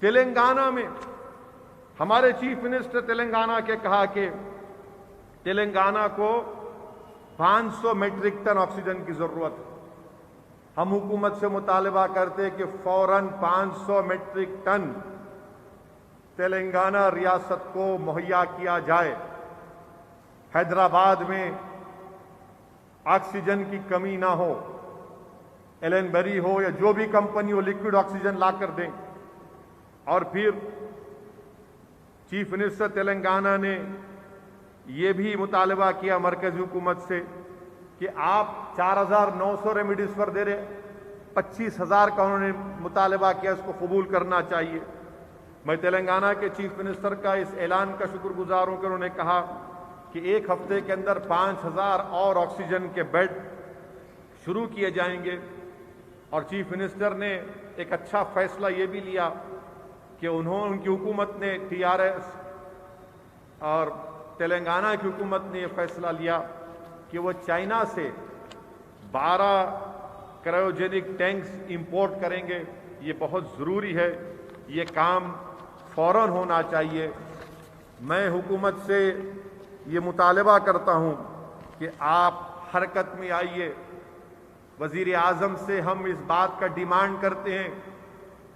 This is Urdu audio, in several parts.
تلنگانہ میں ہمارے چیف منسٹر تلنگانہ کے کہا کہ تلنگانہ کو 500 میٹرک ٹن آکسیجن کی ضرورت ہے. ہم حکومت سے مطالبہ کرتے کہ فوراً 500 میٹرک ٹن تلنگانہ ریاست کو مہیا کیا جائے. حیدرآباد میں آکسیجن کی کمی نہ ہو. ایلن بیری ہو یا جو بھی کمپنی ہو لیکوڈ آکسیجن لا کر دیں. اور پھر چیف منسٹر تلنگانہ نے یہ بھی مطالبہ کیا مرکزی حکومت سے کہ آپ 4,900 ریمیڈیز پر دے رہے, 25,000 کا انہوں نے مطالبہ کیا, اس کو قبول کرنا چاہیے. میں تلنگانہ کے چیف منسٹر کا اس اعلان کا شکر گزار ہوں کہ انہوں نے کہا کہ ایک ہفتے کے اندر 5,000 اور آکسیجن کے بیڈ شروع کیے جائیں گے. اور چیف منسٹر نے ایک اچھا فیصلہ یہ بھی لیا کہ ان کی حکومت نے TRS اور تلنگانہ کی حکومت نے یہ فیصلہ لیا کہ وہ چائنا سے 12 کرائیوجینک ٹینکس امپورٹ کریں گے. یہ بہت ضروری ہے, یہ کام فوراً ہونا چاہیے. میں حکومت سے یہ مطالبہ کرتا ہوں کہ آپ حرکت میں آئیے. وزیر اعظم سے ہم اس بات کا ڈیمانڈ کرتے ہیں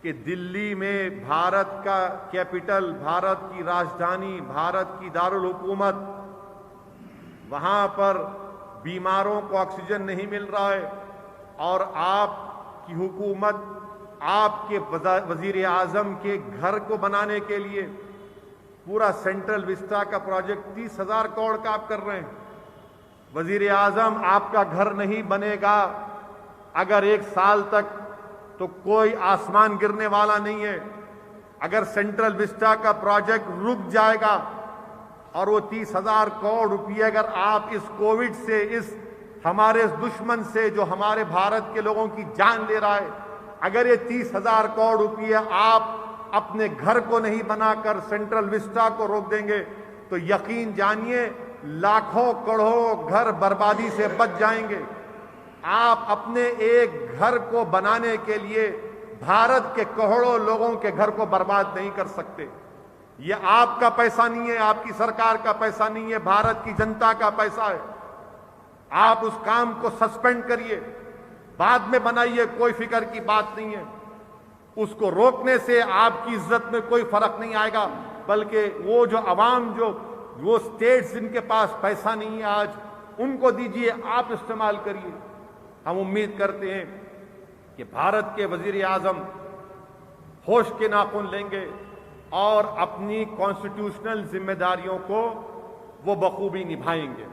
کہ دلی میں بھارت کا کیپٹل, بھارت کی راجدھانی, بھارت کی دارالحکومت, وہاں پر بیماروں کو آکسیجن نہیں مل رہا ہے اور آپ کی حکومت آپ کے وزیر اعظم کے گھر کو بنانے کے لیے پورا سینٹرل وسٹا کا پروجیکٹ 30,000 کروڑ کا آپ کر رہے ہیں. وزیر اعظم آپ کا گھر نہیں بنے گا اگر 1 سال تک تو کوئی آسمان گرنے والا نہیں ہے. اگر سینٹرل وسٹا کا پروجیکٹ رک جائے گا اور وہ 30,000 کروڑ روپئے اگر آپ اس کووڈ سے, اس ہمارے اس دشمن سے جو ہمارے بھارت کے لوگوں کی جان لے رہا ہے, اگر یہ 30,000 کروڑ روپئے آپ اپنے گھر کو نہیں بنا کر سینٹرل وسٹا کو روک دیں گے تو یقین جانیے لاکھوں کروڑوں گھر بربادی سے بچ جائیں گے. آپ اپنے ایک گھر کو بنانے کے لیے بھارت کے کروڑوں لوگوں کے گھر کو برباد نہیں کر سکتے. یہ آپ کا پیسہ نہیں ہے, آپ کی سرکار کا پیسہ نہیں ہے, بھارت کی جنتا کا پیسہ ہے. آپ اس کام کو سسپینڈ کریے, بعد میں بنائیے, کوئی فکر کی بات نہیں ہے. اس کو روکنے سے آپ کی عزت میں کوئی فرق نہیں آئے گا, بلکہ وہ جو عوام, وہ اسٹیٹس جن کے پاس پیسہ نہیں ہے آج, ان کو دیجئے, آپ استعمال کریے. ہم امید کرتے ہیں کہ بھارت کے وزیر اعظم ہوش کے ناخن لیں گے اور اپنی کانسٹیٹیوشنل ذمہ داریوں کو وہ بخوبی نبھائیں گے.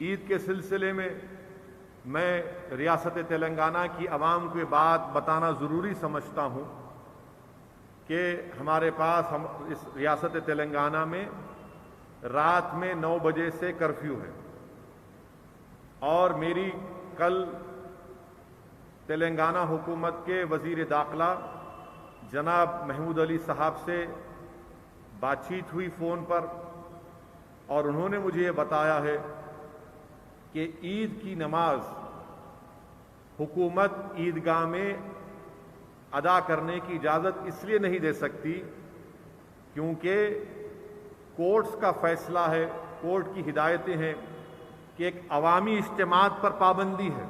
عید کے سلسلے میں میں ریاست تلنگانہ کی عوام کو یہ بات بتانا ضروری سمجھتا ہوں کہ ہمارے پاس اس ریاست تلنگانہ میں رات میں 9 بجے سے کرفیو ہے. اور میری کل تلنگانہ حکومت کے وزیر داخلہ جناب محمود علی صاحب سے بات چیت ہوئی فون پر, اور انہوں نے مجھے یہ بتایا ہے کہ عید کی نماز حکومت عیدگاہ میں ادا کرنے کی اجازت اس لیے نہیں دے سکتی کیونکہ کورٹس کا فیصلہ ہے, کورٹ کی ہدایتیں ہیں کہ ایک عوامی اجتماعات پر پابندی ہے,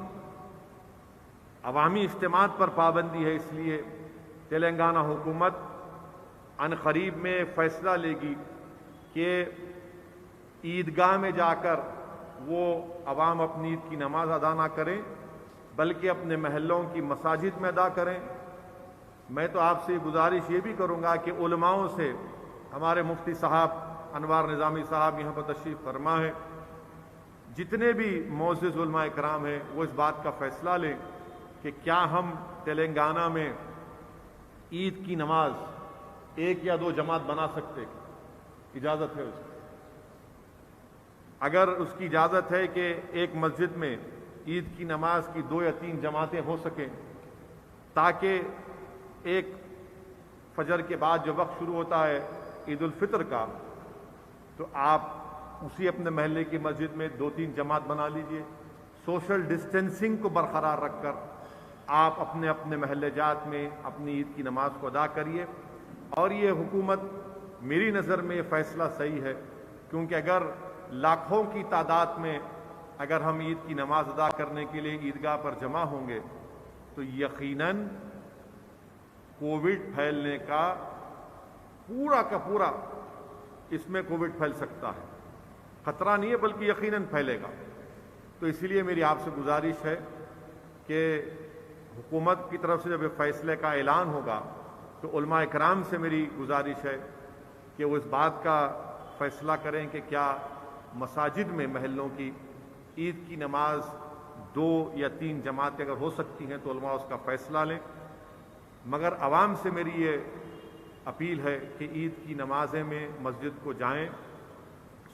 عوامی اجتماعات پر پابندی ہے. اس لیے تلنگانہ حکومت ان قریب میں فیصلہ لے گی کہ عیدگاہ میں جا کر وہ عوام اپنی عید کی نماز ادا نہ کریں بلکہ اپنے محلوں کی مساجد میں ادا کریں. میں تو آپ سے گزارش یہ بھی کروں گا کہ علماؤں سے, ہمارے مفتی صاحب انوار نظامی صاحب یہاں پر تشریف فرما ہے, جتنے بھی معزز علماء کرام ہیں وہ اس بات کا فیصلہ لیں کہ کیا ہم تلنگانہ میں عید کی نماز 1 یا 2 جماعت بنا سکتے. اجازت ہے اس کی. اگر اس کی اجازت ہے کہ ایک مسجد میں عید کی نماز کی 2 یا 3 جماعتیں ہو سکیں تاکہ ایک فجر کے بعد جو وقت شروع ہوتا ہے عید الفطر کا, تو آپ اسی اپنے محلے کی مسجد میں 2-3 جماعت بنا لیجئے, سوشل ڈسٹینسنگ کو برقرار رکھ کر. آپ اپنے اپنے محلے جات میں اپنی عید کی نماز کو ادا کریے. اور یہ حکومت میری نظر میں یہ فیصلہ صحیح ہے، کیونکہ اگر لاکھوں کی تعداد میں اگر ہم عید کی نماز ادا کرنے کے لیے عیدگاہ پر جمع ہوں گے تو یقیناً کووڈ پھیلنے کا پورا اس میں کووڈ پھیل سکتا ہے. خطرہ نہیں ہے بلکہ یقیناً پھیلے گا. تو اسی لیے میری آپ سے گزارش ہے کہ حکومت کی طرف سے جب فیصلے کا اعلان ہوگا تو علماء اکرام سے میری گزارش ہے کہ وہ اس بات کا فیصلہ کریں کہ کیا مساجد میں محلوں کی عید کی نماز 2 یا 3 جماعتیں اگر ہو سکتی ہیں تو علماء اس کا فیصلہ لیں. مگر عوام سے میری یہ اپیل ہے کہ عید کی نمازیں میں مسجد کو جائیں،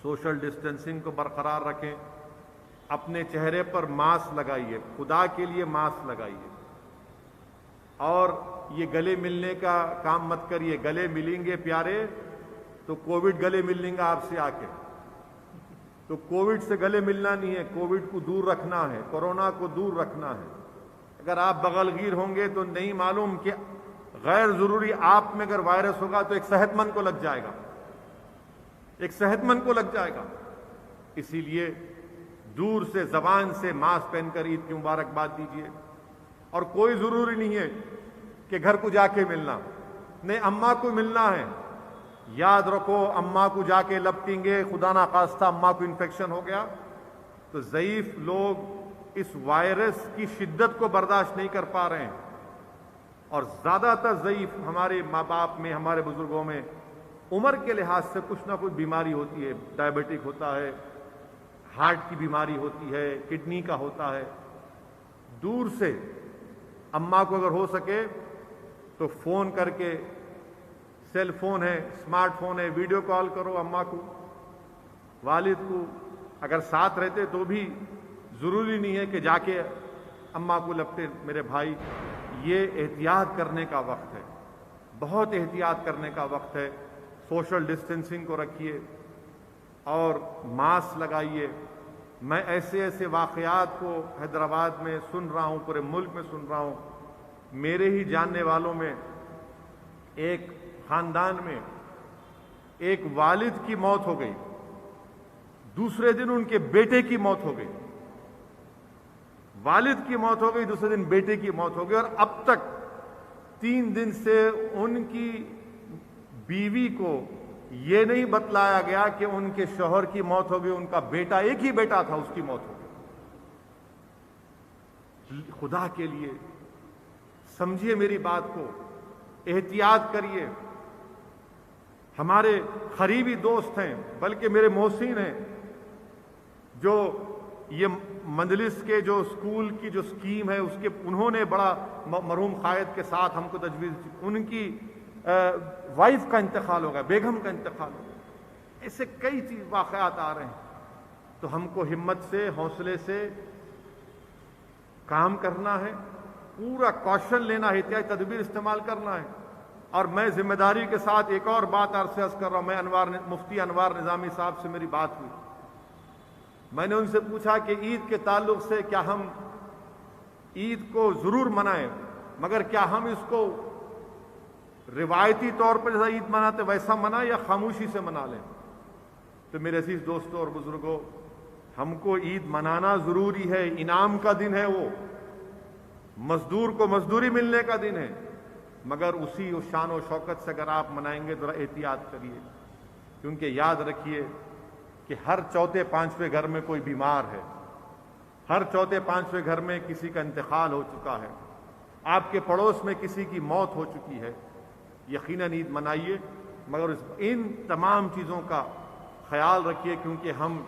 سوشل ڈسٹینسنگ کو برقرار رکھیں، اپنے چہرے پر ماسک لگائیے، خدا کے لیے ماسک لگائیے. اور یہ گلے ملنے کا کام مت کریے. گلے ملیں گے پیارے تو کووڈ گلے مل لیں گا آپ سے آ کے. تو کووڈ سے گلے ملنا نہیں ہے، کووڈ کو دور رکھنا ہے، کورونا کو دور رکھنا ہے. اگر آپ بغل گیر ہوں گے تو نہیں معلوم کہ غیر ضروری آپ میں اگر وائرس ہوگا تو ایک صحت مند کو لگ جائے گا، ایک صحت مند کو لگ جائے گا. اسی لیے دور سے زبان سے ماسک پہن کر عید کی مبارکباد دیجیے. اور کوئی ضروری نہیں ہے کہ گھر کو جا کے ملنا، نہیں اماں کو ملنا ہے. یاد رکھو اماں کو جا کے لپٹیں گے، خدا نہ خواستہ اماں کو انفیکشن ہو گیا تو ضعیف لوگ اس وائرس کی شدت کو برداشت نہیں کر پا رہے ہیں. اور زیادہ تر ضعیف ہمارے ماں باپ میں، ہمارے بزرگوں میں عمر کے لحاظ سے کچھ نہ کچھ بیماری ہوتی ہے. ڈائبٹک ہوتا ہے، ہارٹ کی بیماری ہوتی ہے، کڈنی کا ہوتا ہے. دور سے اماں کو اگر ہو سکے تو فون کر کے، سیل فون ہے، اسمارٹ فون ہے، ویڈیو کال کرو اماں کو، والد کو. اگر ساتھ رہتے تو بھی ضروری نہیں ہے کہ جا کے اماں کو لپٹے. میرے بھائی، یہ احتیاط کرنے کا وقت ہے، بہت احتیاط کرنے کا وقت ہے. سوشل ڈسٹینسنگ کو رکھیے اور ماسک لگائیے. میں ایسے واقعات کو حیدرآباد میں سن رہا ہوں، پورے ملک میں سن رہا ہوں. میرے ہی جاننے والوں میں ایک خاندان میں ایک والد کی موت ہو گئی، دوسرے دن ان کے بیٹے کی موت ہو گئی. والد کی موت ہو گئی، دوسرے دن بیٹے کی موت ہو گئی. اور اب تک 3 دن سے ان کی بیوی کو یہ نہیں بتلایا گیا کہ ان کے شوہر کی موت ہو گئی، ان کا بیٹا، ایک ہی بیٹا تھا، اس کی موت ہو گئی. خدا کے لیے سمجھیے میری بات کو، احتیاط کریے. ہمارے قریبی دوست ہیں، بلکہ میرے محسن ہیں، جو یہ مجلس کے جو اسکول کی جو اسکیم ہے اس کے انہوں نے بڑا مرحوم قائد کے ساتھ ہم کو تجویز. ان کی وائف کا انتقال ہوگا، بیگم کا انتقال ہوگا. ایسے کئی واقعات آ رہے ہیں. تو ہم کو ہمت سے، حوصلے سے کام کرنا ہے، پورا کوشن لینا ہے، احتیاطی تدبیر استعمال کرنا ہے. اور میں ذمہ داری کے ساتھ ایک اور بات عرض کر رہا ہوں. میں مفتی انوار نظامی صاحب سے میری بات ہوئی. میں نے ان سے پوچھا کہ عید کے تعلق سے کیا ہم عید کو ضرور منائیں، مگر کیا ہم اس کو روایتی طور پر جیسا عید مناتے ویسا منائیں یا خاموشی سے منا لیں؟ تو میرے عزیز دوستوں اور بزرگوں، ہم کو عید منانا ضروری ہے. انعام کا دن ہے، وہ مزدور کو مزدوری ملنے کا دن ہے. مگر اسی شان و شوکت سے اگر آپ منائیں گے ذرا احتیاط کریے. کیونکہ یاد رکھیے کہ ہر چوتھے پانچویں گھر میں کوئی بیمار ہے، ہر چوتھے پانچویں گھر میں کسی کا انتقال ہو چکا ہے، آپ کے پڑوس میں کسی کی موت ہو چکی ہے. یقیناً عید منائیے، مگر ان تمام چیزوں کا خیال رکھیے، کیونکہ ہم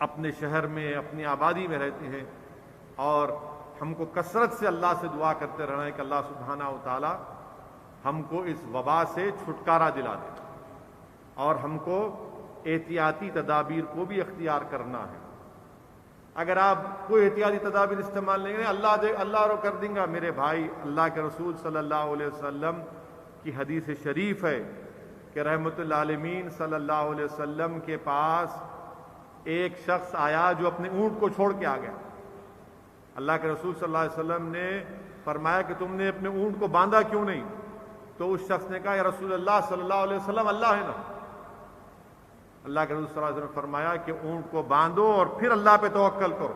اپنے شہر میں، اپنی آبادی میں رہتے ہیں. اور ہم کو کثرت سے اللہ سے دعا کرتے رہنا ہے کہ اللہ سبحانہ و تعالی ہم کو اس وبا سے چھٹکارا دلا دے. اور ہم کو احتیاطی تدابیر کو بھی اختیار کرنا ہے. اگر آپ کوئی احتیاطی تدابیر استعمال نہیں کریں، اللہ رو کر دیں گا. میرے بھائی، اللہ کے رسول صلی اللہ علیہ وسلم کی حدیث شریف ہے کہ رحمت للعالمین صلی اللہ علیہ وسلم کے پاس ایک شخص آیا جو اپنے اونٹ کو چھوڑ کے آ گیا. اللہ کے رسول صلی اللہ علیہ وسلم نے فرمایا کہ تم نے اپنے اونٹ کو باندھا کیوں نہیں؟ تو اس شخص نے کہا یا رسول اللہ صلی اللہ علیہ وسلم اللہ ہے نا۔ اللہ کے رسول صلی اللہ علیہ وسلم نے فرمایا کہ اونٹ کو باندھو اور پھر اللہ پہ توکل کرو۔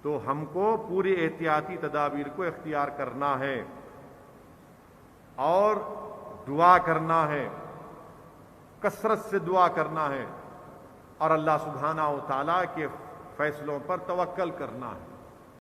تو ہم کو پوری احتیاطی تدابیر کو اختیار کرنا ہے اور دعا کرنا ہے، کثرت سے دعا کرنا ہے اور اللہ سبحانہ و تعالیٰ کے فیصلوں پر توکل کرنا ہے۔